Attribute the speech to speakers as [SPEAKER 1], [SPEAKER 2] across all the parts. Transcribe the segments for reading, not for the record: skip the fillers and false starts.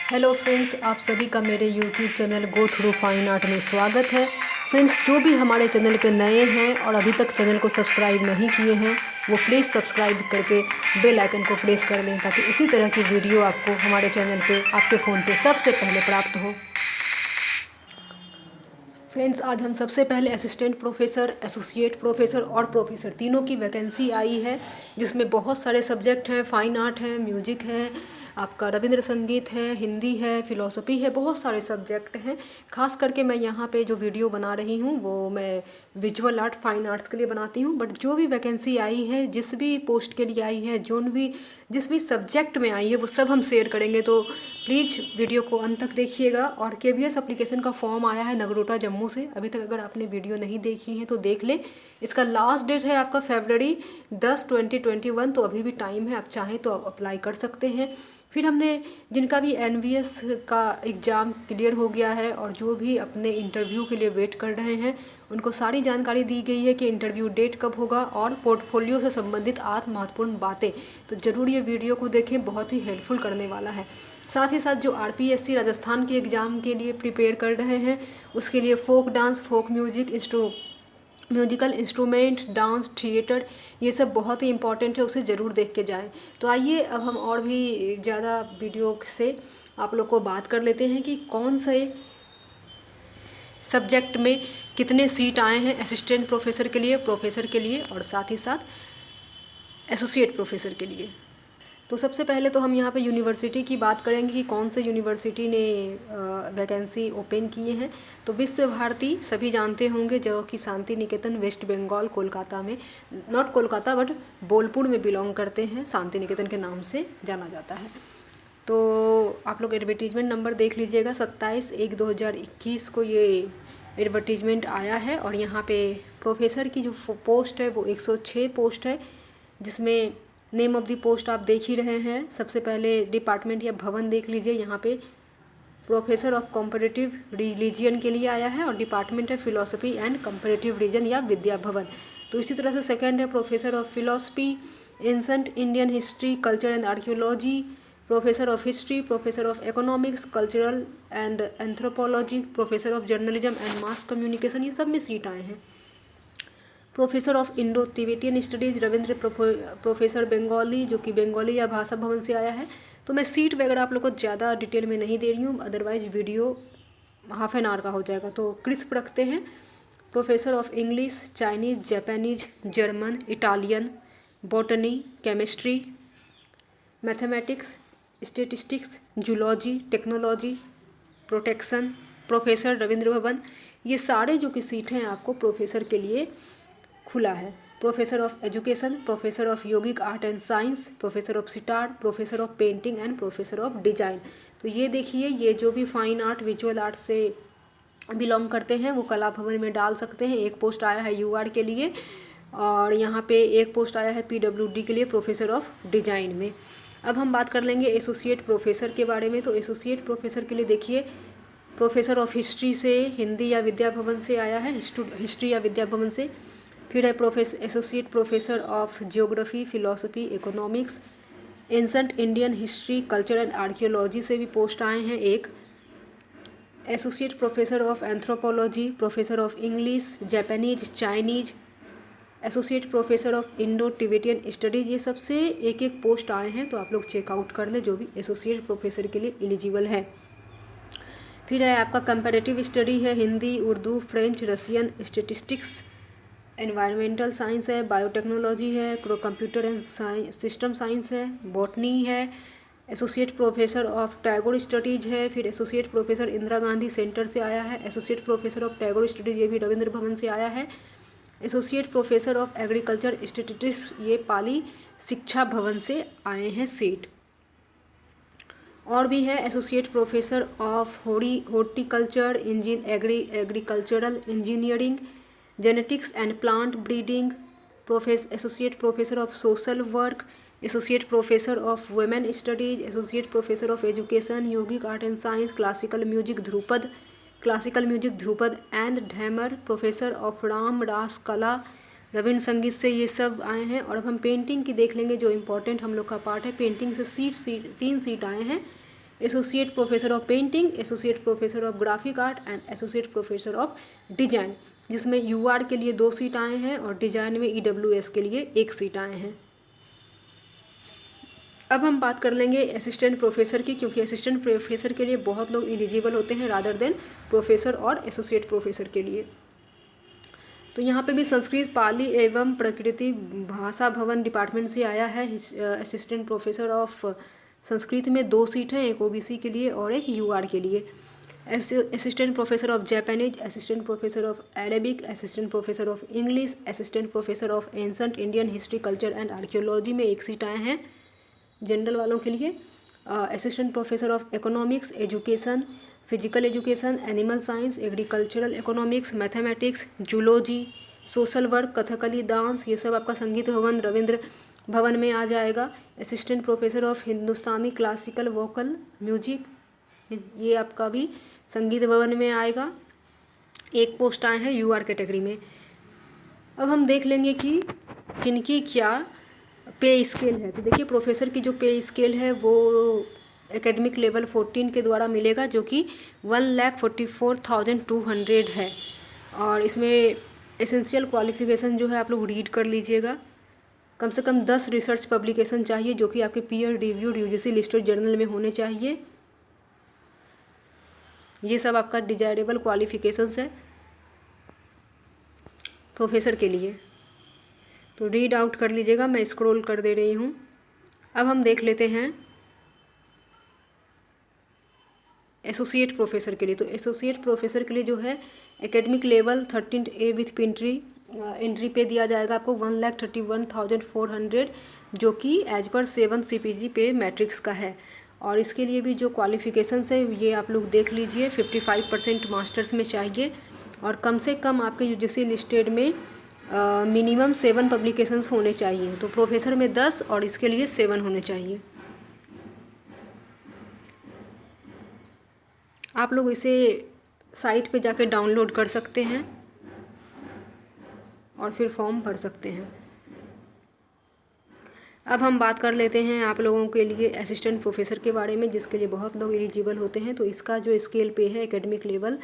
[SPEAKER 1] Hello friends, आप सभी का मेरे YouTube channel go through fine art में स्वागत है। फ्रेंड्स, जो भी हमारे चैनल पे नए हैं और अभी तक चैनल को सब्सक्राइब नहीं किए हैं वो प्लीज़ सब्सक्राइब करके बेल आइकन को प्रेस कर लें ताकि इसी तरह की वीडियो आपको हमारे चैनल पे आपके फ़ोन पे सबसे पहले प्राप्त हो। फ्रेंड्स, आज हम सबसे पहले असिस्टेंट प्रोफेसर, एसोसिएट प्रोफेसर और प्रोफेसर तीनों की वैकेंसी आई है, जिसमें बहुत सारे सब्जेक्ट हैं। फ़ाइन आर्ट है, म्यूजिक है, आपका रविंद्र संगीत है, हिंदी है, फ़िलॉसफ़ी है, बहुत सारे सब्जेक्ट हैं। खास करके मैं यहाँ पे जो वीडियो बना रही हूँ वो मैं विजुअल आर्ट, फ़ाइन आर्ट्स के लिए बनाती हूँ। बट जो भी वैकेंसी आई है, जिस भी पोस्ट के लिए आई है, जिस भी सब्जेक्ट में आई है, वो सब हम शेयर करेंगे। तो प्लीज़ वीडियो को अंत तक देखिएगा। और केवीएस एप्लीकेशन का फॉर्म आया है नगरोटा जम्मू से। अभी तक अगर आपने वीडियो नहीं देखी है तो देख ले। इसका लास्ट डेट है आपका फरवरी 10, 2021। तो अभी भी टाइम है, आप चाहें तो आप अप्लाई कर सकते हैं। फिर हमने जिनका भी एनवीएस का एग्ज़ाम क्लियर हो गया है और जो भी अपने इंटरव्यू के लिए वेट कर रहे हैं, उनको सारी जानकारी दी गई है कि इंटरव्यू डेट कब होगा और पोर्टफोलियो से संबंधित 8 महत्वपूर्ण बातें। तो ज़रूर ये वीडियो को देखें, बहुत ही हेल्पफुल करने वाला है। साथ ही साथ जो आरपीएससी राजस्थान के एग्ज़ाम के लिए प्रिपेयर कर रहे हैं, उसके लिए फोक डांस, फोक म्यूजिकल इंस्ट्रूमेंट, डांस, थिएटर, ये सब बहुत ही इंपॉर्टेंट है, उसे ज़रूर देख के जाएं। तो आइए अब हम और भी ज़्यादा वीडियो से आप लोग को बात कर लेते हैं कि कौन से सब्जेक्ट में कितने सीट आए हैं असिस्टेंट प्रोफेसर के लिए, प्रोफेसर के लिए और साथ ही साथ एसोसिएट प्रोफेसर के लिए। तो सबसे पहले तो हम यहाँ पे यूनिवर्सिटी की बात करेंगे कि कौन से यूनिवर्सिटी ने वैकेंसी ओपन किए हैं। तो विश्व भारती सभी जानते होंगे, जो कि शांति निकेतन, वेस्ट बंगाल, कोलकाता में, नॉट कोलकाता बट बोलपुर में बिलोंग करते हैं, शांति निकेतन के नाम से जाना जाता है। तो आप लोग एडवर्टीजमेंट नंबर देख लीजिएगा, 27/1/2021 को ये एडवर्टीजमेंट आया है। और यहाँ पे प्रोफेसर की जो पोस्ट है वो 106 पोस्ट है, जिसमें नेम ऑफ द पोस्ट आप देख ही रहे हैं। सबसे पहले डिपार्टमेंट या भवन देख लीजिए, यहाँ पे प्रोफेसर ऑफ कंपैरेटिव रिलीजियन के लिए आया है और डिपार्टमेंट है फिलॉसफी एंड कंपैरेटिव रीजन या विद्या भवन। तो इसी तरह से सेकंड है professor of philosophy, ancient Indian history, culture and archaeology, professor of history, professor of economics, cultural and anthropology, professor of journalism and mass communication, ये सब में सीट आए हैं। Professor of Indo Tibetan studies Ravindra professor Bengali, जो कि बंगाली या भाषा भवन से आया है। तो मैं सीट वगैरह आप लोग को ज़्यादा डिटेल में नहीं दे रही हूँ, otherwise video half an hour का हो जाएगा। तो क्रिस्प रखते हैं। Professor of English, Chinese, Japanese, German, Italian, botany, chemistry, mathematics, statistics, zoology, technology, protection, professor Ravindra Bhavan, ये सारे जो कि सीट हैं आपको प्रोफेसर के लिए खुला है। Professor of education, professor of yogic art and science, professor of sitar, professor of painting and professor of design. तो ये देखिए, ये जो भी फाइन आर्ट, विजुअल आर्ट से बिलोंग करते हैं वो कला भवन में डाल सकते हैं। एक पोस्ट आया है यूआर के लिए और यहाँ पे एक पोस्ट आया है पीडब्ल्यूडी के लिए, प्रोफेसर ऑफ डिजाइन में। अब हम बात कर लेंगे एसोसिएट प्रोफेसर के बारे में। तो एसोसिएट प्रोफेसर के लिए देखिए, प्रोफेसर ऑफ हिस्ट्री से, हिंदी या विद्या भवन से आया है, हिस्ट्री या विद्या भवन से। फिर है associate professor of geography, philosophy, economics, ancient Indian history, culture and archaeology से भी पोस्ट आए हैं एक। Associate professor of anthropology, professor of English, Japanese, Chinese, associate professor of Indo Tibetan studies, ये सबसे एक एक पोस्ट आए हैं। तो आप लोग चेकआउट कर लें जो भी एसोसिएट प्रोफेसर के लिए एलिजिबल है। फिर है आपका कंपैरेटिव स्टडी है, Hindi, Urdu, French, Russian, statistics, environmental science है, बायोटेक्नोलॉजी है, कंप्यूटर एंड सिस्टम साइंस है, बॉटनी है। Associate professor of Tagore studies है। फिर associate professor Indira Gandhi centre से आया है। Associate professor of Tagore studies, ये भी रविंद्र भवन से आया है। Associate professor of agriculture statistics, ये पाली शिक्षा भवन से आए हैं सीट। और भी है associate professor of horticulture, agricultural engineering, genetics and plant breeding, associate professor of social work, associate professor of women studies, associate professor of education, yogic art and science, classical music Dhrupad and Dhamar, professor of राम रास कला, रविंद्र संगीत से ये सब आए हैं। और अब हम पेंटिंग की देख लेंगे, जो इम्पोर्टेंट हम लोग का पार्ट है। पेंटिंग से 3 सीट आए हैं। Associate professor of painting, associate professor of graphic art and associate professor of design, जिसमें यूआर के लिए 2 सीट आए हैं और डिजाइन में ईडब्ल्यूएस के लिए 1 सीट आए हैं। अब हम बात कर लेंगे असिस्टेंट प्रोफेसर की, क्योंकि असिस्टेंट प्रोफेसर के लिए बहुत लोग एलिजिबल होते हैं रादर देन प्रोफेसर और एसोसिएट प्रोफेसर के लिए। तो यहाँ पे भी संस्कृत, पाली एवं प्रकृति भाषा भवन डिपार्टमेंट से आया है। असिस्टेंट प्रोफेसर ऑफ संस्कृत में 2 सीट हैं, एक ओबीसी के लिए और एक यूआर के लिए। Assistant professor of Japanese, assistant professor of Arabic, assistant professor of English, assistant professor of ancient Indian history culture and archaeology में 1 सीट आए हैं जनरल वालों के लिए। Assistant professor of economics, education, physical education, animal science, agricultural economics, mathematics, zoology, social work, Kathakali dance, ये सब आपका संगीत भवन रविंद्र भवन में आ जाएगा। Assistant professor of Hindustani classical vocal music, ये आपका भी संगीत भवन में आएगा। 1 पोस्ट आए हैं यूआर कैटेगरी में। अब हम देख लेंगे कि किनकी क्या पे स्केल है। तो देखिए प्रोफेसर की जो पे स्केल है वो एकेडमिक लेवल 14 के द्वारा मिलेगा, जो कि 1,44,200 है। और इसमें एसेंशियल क्वालिफिकेशन जो है आप लोग रीड कर लीजिएगा। कम से कम 10 रिसर्च पब्लिकेशन चाहिए जो कि आपके peer reviewed UGC listed journal में होने चाहिए। ये सब आपका डिजायरेबल क्वालिफिकेशंस है प्रोफेसर के लिए, तो रीड आउट कर लीजिएगा। मैं स्क्रॉल कर दे रही हूँ। अब हम देख लेते हैं एसोसिएट प्रोफेसर के लिए। तो एसोसिएट प्रोफेसर के लिए जो है academic level 13A with entry पे दिया जाएगा आपको 1,31,400, जो कि एज पर 7 CPG पे मैट्रिक्स का है। और इसके लिए भी जो क्वालिफिकेशंस है ये आप लोग देख लीजिए। 55% मास्टर्स में चाहिए और कम से कम आपके यूजीसी लिस्टेड में मिनिमम 7 पब्लिकेशंस होने चाहिए। तो प्रोफेसर में 10 और इसके लिए 7 होने चाहिए। आप लोग इसे साइट पे जाके डाउनलोड कर सकते हैं और फिर फॉर्म भर सकते हैं। अब हम बात कर लेते हैं आप लोगों के लिए असिस्टेंट प्रोफेसर के बारे में, जिसके लिए बहुत लोग एलिजिबल होते हैं। तो इसका जो स्केल पे है academic level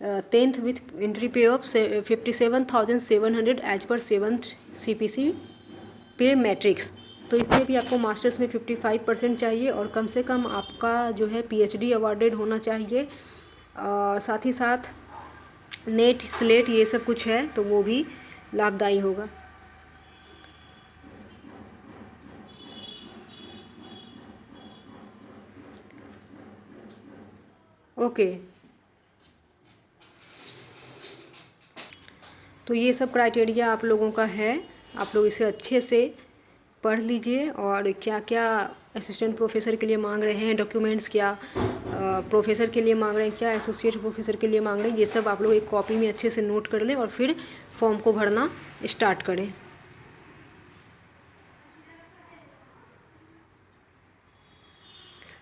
[SPEAKER 1] 10th with entry pay of 57,700 as per 7th CPC पे मैट्रिक्स। तो इसमें भी आपको मास्टर्स में 55% चाहिए और कम से कम आपका जो है PhD अवॉर्डेड होना चाहिए। और साथ ही साथ नेट स्लेट ये सब कुछ है तो वो भी लाभदायी होगा। ओके, तो ये सब क्राइटेरिया आप लोगों का है। आप लोग इसे अच्छे से पढ़ लीजिए और क्या क्या असिस्टेंट प्रोफेसर के लिए मांग रहे हैं, डॉक्यूमेंट्स क्या प्रोफेसर के लिए मांग रहे हैं, क्या एसोसिएट प्रोफेसर के लिए मांग रहे हैं, ये सब आप लोग एक कॉपी में अच्छे से नोट कर लें और फिर फॉर्म को भरना स्टार्ट करें।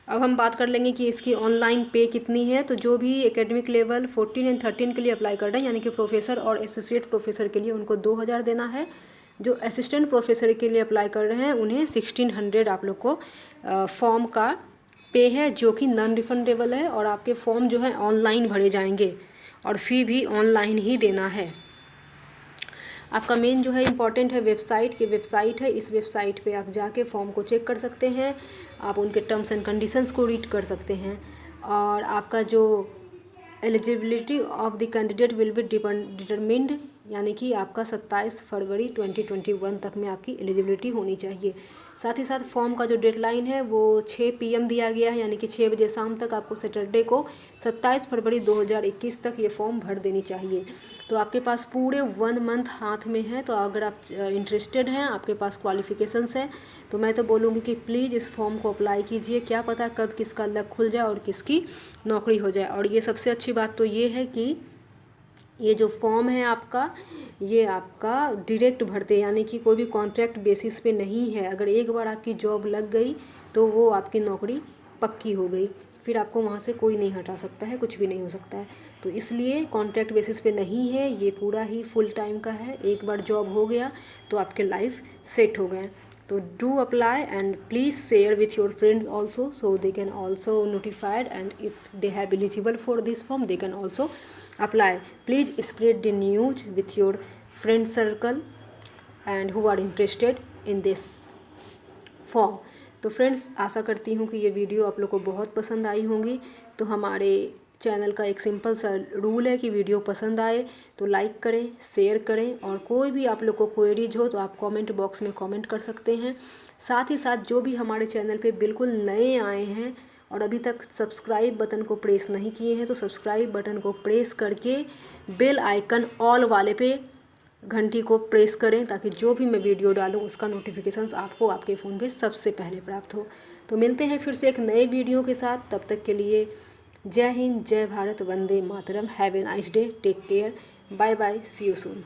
[SPEAKER 1] अब हम बात कर लेंगे कि इसकी ऑनलाइन पे कितनी है। तो जो भी एकेडमिक लेवल 14 एंड 13 के लिए अप्लाई कर रहे हैं, यानी कि प्रोफेसर और एसोसिएट प्रोफेसर के लिए उनको 2,000 देना है। जो असिस्टेंट प्रोफेसर के लिए अप्लाई कर रहे हैं उन्हें 1,600 आप लोग को फॉर्म का पे है, जो कि नॉन रिफंडेबल है। और आपके फॉर्म जो है ऑनलाइन भरे जाएंगे और फ़ी भी ऑनलाइन ही देना है। आपका मेन जो है इम्पॉर्टेंट है वेबसाइट की वेबसाइट है। इस वेबसाइट पे आप जाके फॉर्म को चेक कर सकते हैं, आप उनके टर्म्स एंड कंडीशंस को रीड कर सकते हैं। और आपका जो eligibility of the candidate will be determined, यानी कि आपका 27 फरवरी 2021 तक में आपकी एलिजिबिलिटी होनी चाहिए। साथ ही साथ फॉर्म का जो डेडलाइन है वो 6 PM दिया गया है, यानी कि 6 बजे शाम तक आपको सैटरडे को 27 फरवरी 2021 तक ये फॉर्म भर देनी चाहिए। तो आपके पास पूरे 1 मंथ हाथ में है। तो अगर आप इंटरेस्टेड हैं, आपके पास क्वालिफिकेशंस है, तो मैं तो बोलूँगी कि प्लीज़ इस फॉर्म को अप्लाई कीजिए। क्या पता कब किसका लक खुल जाए और किसकी नौकरी हो जाए। और ये सबसे अच्छी बात तो ये है कि ये जो फॉर्म है आपका, ये आपका डायरेक्ट भरते, यानी कि कोई भी कॉन्ट्रैक्ट बेसिस पे नहीं है। अगर एक बार आपकी जॉब लग गई तो वो आपकी नौकरी पक्की हो गई, फिर आपको वहाँ से कोई नहीं हटा सकता है, कुछ भी नहीं हो सकता है। तो इसलिए कॉन्ट्रैक्ट बेसिस पे नहीं है, ये पूरा ही फुल टाइम का है। एक बार जॉब हो गया तो आपके लाइफ सेट हो गए। तो do apply and please share with your friends also, so they can also notified, and if they have eligible for this form they can also apply. Please spread the news with your friend circle and who are interested in this form. तो friends, आशा करती हूँ कि ये video आप लोग को बहुत पसंद आई होंगी. तो हमारे चैनल का एक सिंपल सा रूल है कि वीडियो पसंद आए तो लाइक करें, शेयर करें, और कोई भी आप लोग को क्वेरीज हो तो आप कमेंट बॉक्स में कमेंट कर सकते हैं. साथ ही साथ जो भी हमारे चैनल पे बिल्कुल नए आए हैं और अभी तक सब्सक्राइब बटन को प्रेस नहीं किए हैं तो सब्सक्राइब बटन को प्रेस करके बेल आइकन ऑल वाले पे घंटी को प्रेस करें, ताकि जो भी मैं वीडियो डालूं उसका नोटिफिकेशंस आपको आपके फ़ोन पे सबसे पहले प्राप्त हो. तो मिलते हैं फिर से एक नए वीडियो के साथ. तब तक के लिए जय हिंद, जय Bharat, Vande Mataram. Have a nice day, take care, bye bye, see you soon.